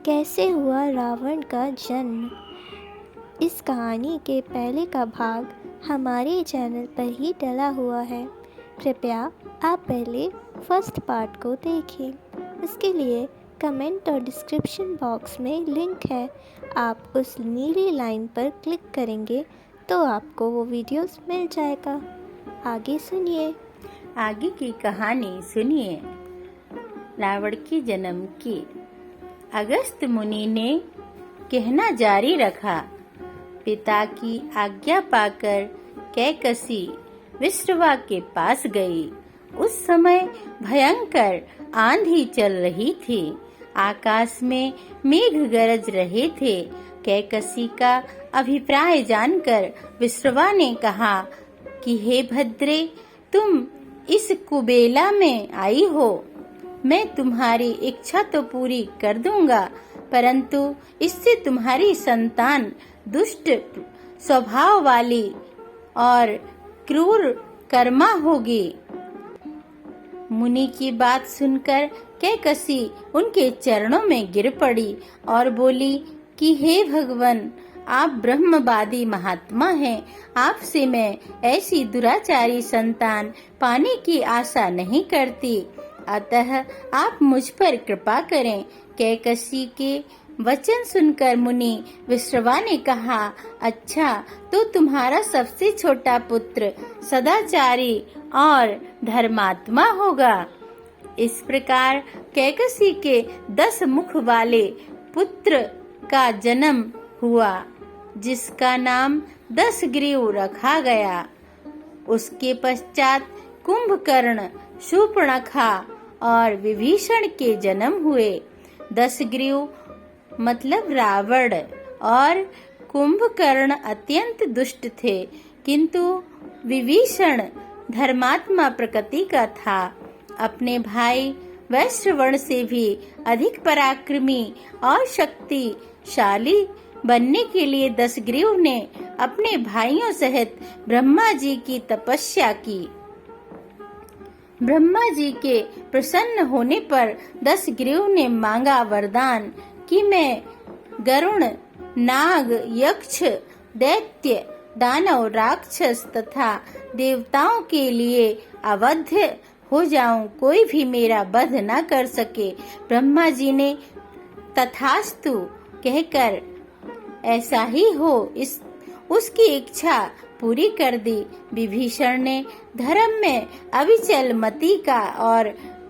कैसे हुआ रावण का जन्म। इस कहानी के पहले का भाग हमारे चैनल पर ही डला हुआ है। कृपया आप पहले फर्स्ट पार्ट को देखें। इसके लिए कमेंट और डिस्क्रिप्शन बॉक्स में लिंक है। आप उस नीली लाइन पर क्लिक करेंगे तो आपको वो वीडियोस मिल जाएगा। आगे सुनिए। आगे की कहानी सुनिए। रावण के जन्म की। अगस्त्य मुनि ने कहना जारी रखा। पिता की आज्ञा पाकर कैकसी विश्रवा के पास गई। उस समय भयंकर आंधी चल रही थी। आकाश में मेघ गरज रहे थे। कैकसी का अभिप्राय जानकर विश्रवा ने कहा कि हे भद्रे, तुम इस कुबेला में आई हो। मैं तुम्हारी इच्छा तो पूरी कर दूंगा, परंतु इससे तुम्हारी संतान दुष्ट स्वभाव वाली और क्रूर कर्मा होगी। मुनि की बात सुनकर कैकसी उनके चरणों में गिर पड़ी और बोली कि हे भगवान, आप ब्रह्मवादी महात्मा हैं। आपसे मैं ऐसी दुराचारी संतान पाने की आशा नहीं करती, अतः आप मुझ पर कृपा करें। कैकसी के वचन सुनकर मुनि विश्रवा ने कहा, अच्छा, तो तुम्हारा सबसे छोटा पुत्र सदाचारी और धर्मात्मा होगा। इस प्रकार कैकसी के 10 मुख वाले पुत्र का जन्म हुआ, जिसका नाम 10 ग्रीव रखा गया। उसके पश्चात कुंभकर्ण, शूर्पणखा और विभीषण के जन्म हुए। 10 ग्रीव मतलब रावण और कुंभकर्ण अत्यंत दुष्ट थे, किंतु विभीषण धर्मात्मा प्रकृति का था। अपने भाई वैश्रवण से भी अधिक पराक्रमी और शक्तिशाली बनने के लिए 10 ग्रीव ने अपने भाइयों सहित ब्रह्मा जी की तपस्या की। ब्रह्मा जी के प्रसन्न होने पर 10 ग्रीव ने मांगा वरदान कि मैं गरुण, नाग, यक्ष, दैत्य, दानव, राक्षस तथा देवताओं के लिए अवध्य हो जाऊं, कोई भी मेरा वध न कर सके। ब्रह्मा जी ने तथास्तु कहकर ऐसा ही हो उसकी इच्छा पूरी कर दी। विभीषण ने धर्म में अविचल मति का और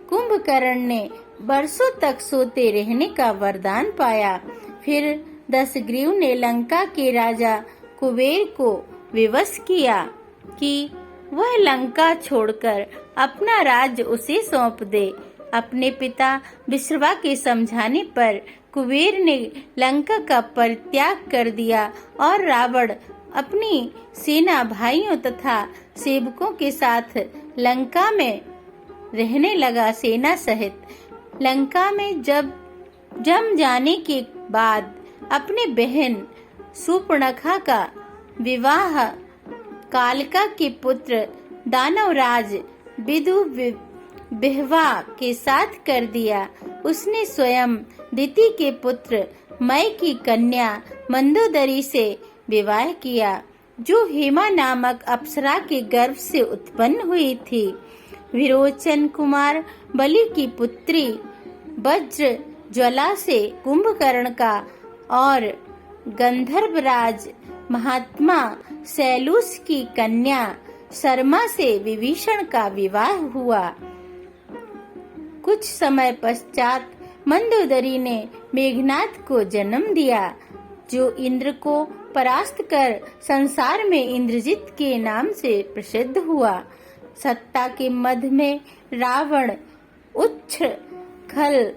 कुंभकर्ण ने बरसों तक सोते रहने का वरदान पाया। फिर 10 ग्रीव ने लंका के राजा कुबेर को विवश किया कि वह लंका छोड़कर अपना राज्य उसे सौंप दे। अपने पिता विश्रवा के समझाने पर कुबेर ने लंका का परित्याग कर दिया और रावण अपनी सेना, भाइयों तथा सेवकों के साथ लंका में रहने लगा। सेना सहित लंका में जम जाने के बाद अपने बहन शूर्पणखा का विवाह कालिका के पुत्र दानवराज विदुबेहवा के साथ कर दिया। उसने स्वयं दिति के पुत्र मय की कन्या मंदोदरी से विवाह किया, जो हेमा नामक अप्सरा के गर्भ से उत्पन्न हुई थी। विरोचन कुमार बलि की पुत्री वज्र ज्वाला से कुंभकर्ण का और गंधर्वराज महात्मा सैलूस की कन्या शर्मा से विभीषण का विवाह हुआ। कुछ समय पश्चात मंदोदरी ने मेघनाद को जन्म दिया, जो इंद्र को परास्त कर संसार में इंद्रजित के नाम से प्रसिद्ध हुआ। सत्ता के मध्य में रावण उच्च खल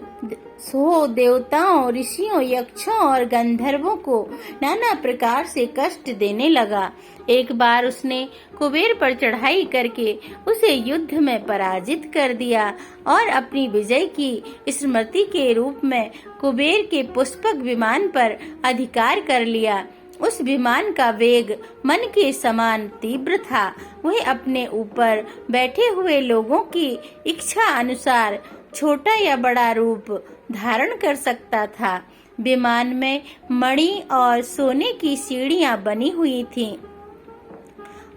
सो देवताओं, ऋषियों, यक्षों और गंधर्वों को नाना प्रकार से कष्ट देने लगा। एक बार उसने कुबेर पर चढ़ाई करके उसे युद्ध में पराजित कर दिया और अपनी विजय की स्मृति के रूप में कुबेर के पुष्पक विमान पर अधिकार कर लिया। उस विमान का वेग मन के समान तीव्र था। वह अपने ऊपर बैठे हुए लोगों की इच्छा अनुसार छोटा या बड़ा रूप धारण कर सकता था। विमान में मणि और सोने की सीढ़ियां बनी हुई थीं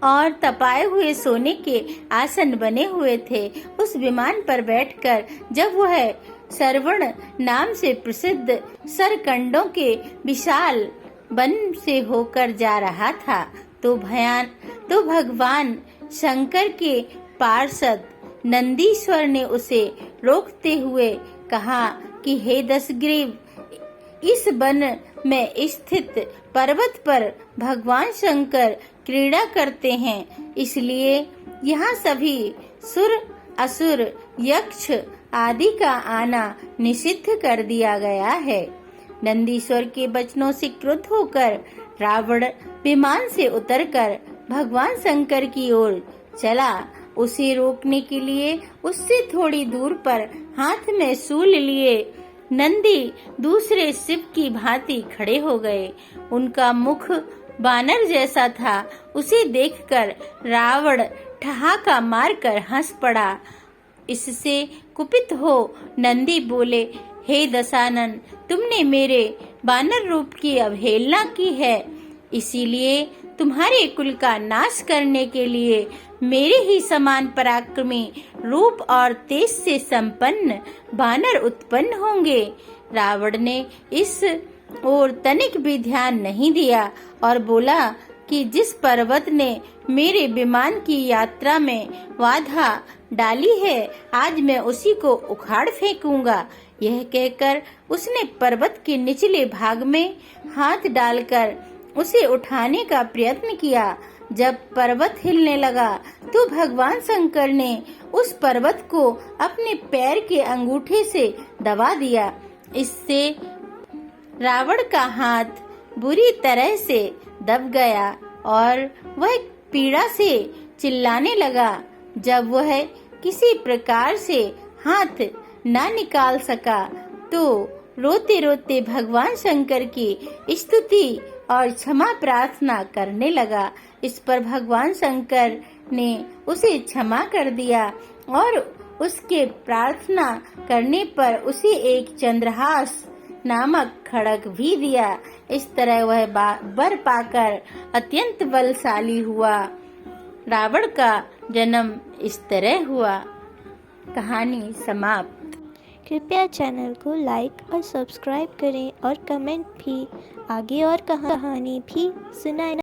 और तपाए हुए सोने के आसन बने हुए थे। उस विमान पर बैठकर जब वह सरवण नाम से प्रसिद्ध सरकंडों के विशाल वन से होकर जा रहा था तो भगवान शंकर के पार्षद नंदीश्वर ने उसे रोकते हुए कहा कि हे दशग्रीव, इस वन में स्थित पर्वत पर भगवान शंकर क्रीड़ा करते हैं, इसलिए यहाँ सभी सुर असुर यक्ष आदि का आना निषिद्ध कर दिया गया है। नंदीश्वर के वचनों से क्रुद्ध होकर रावण विमान से उतरकर भगवान शंकर की ओर चला। उसे रोकने के लिए उससे थोड़ी दूर पर हाथ में शूल लिए नंदी दूसरे शिव की भांति खड़े हो गए। उनका मुख बानर जैसा था। उसे देखकर रावण ठहाका मारकर हंस पड़ा। इससे कुपित हो नंदी बोले, हे दशानन, तुमने मेरे बानर रूप की अवहेलना की है, इसीलिए तुम्हारे कुल का नाश करने के लिए मेरे ही समान पराक्रमी रूप और तेज से संपन्न बानर उत्पन्न होंगे। रावण ने इस ओर तनिक भी ध्यान नहीं दिया और बोला कि जिस पर्वत ने मेरे विमान की यात्रा में बाधा डाली है, आज मैं उसी को उखाड़ फेंकूंगा। यह कहकर उसने पर्वत के निचले भाग में हाथ डालकर उसे उठाने का प्रयत्न किया। जब पर्वत हिलने लगा तो भगवान शंकर ने उस पर्वत को अपने पैर के अंगूठे से दबा दिया। इससे रावण का हाथ बुरी तरह से दब गया और वह पीड़ा से चिल्लाने लगा। जब वह किसी प्रकार से हाथ ना निकाल सका तो रोते रोते भगवान शंकर की स्तुति और क्षमा प्रार्थना करने लगा। इस पर भगवान शंकर ने उसे क्षमा कर दिया और उसके प्रार्थना करने पर उसे एक चंद्रहास नामक खड़ग भी दिया। इस तरह वह वर पाकर अत्यंत बलशाली हुआ। रावण का जन्म इस तरह हुआ। कहानी समाप्त। कृपया चैनल को लाइक और सब्सक्राइब करें और कमेंट भी, आगे और कहानी भी सुनाएं।